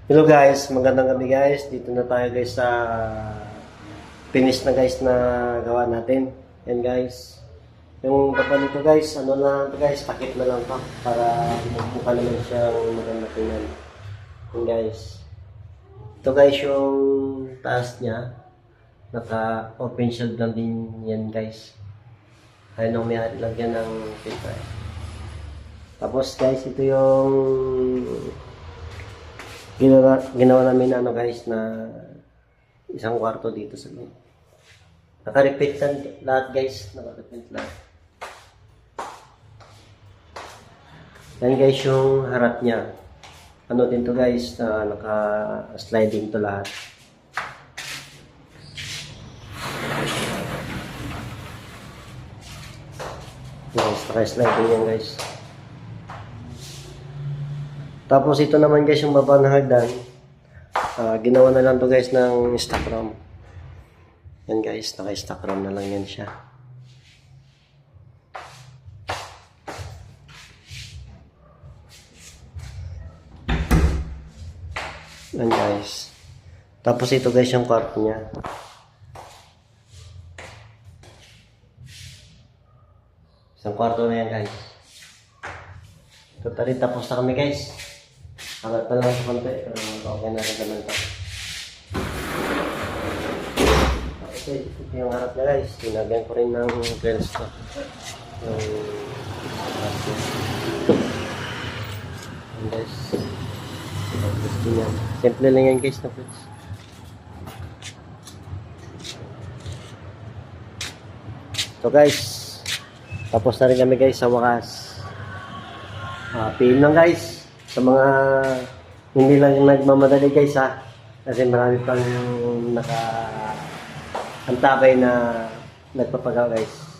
Hello guys, magandang gabi guys. Dito na tayo guys sa finish na guys na gawa natin. Yan guys. Yung baba nito guys, ano lang to guys, takip na lang to para mukha naman siyang maganda tingnan. Yan guys. Ito guys yung taas niya. Naka-open shield lang din yan guys. Kaya nung may lagyan ng filter. Tapos guys, ito yung ginawa namin ano guys na isang kwarto dito sa loob. Naka-repeat lahat guys, naka-repeat lahat. Yan guys yung harap niya. Ano din to guys, na naka-sliding to lahat. Guys, naka-sliding yan guys. Tapos ito naman guys yung baba na hagdan. Ginawa na lang to guys ng stock ram. Yan guys, naka-stock ram na lang yan siya. Yan guys. Tapos ito guys yung kwarto niya. Isang kwarto na yan guys. Totally tapos na kami guys. Alat pa lang sa konti, pero okay na rin naman ito. Okay, ito yung harap niya guys. Tinagyan ko rin ng clearance ko. Yung harap niya. Yan guys. Gusto niya. Simple lang yan guys na friends. So guys, tapos na rin kami guys sa wakas. PM lang guys. Sa mga hindi lang nagmamadali guys ha. Kasi marami pang nakaantabay na nagpapagawa guys.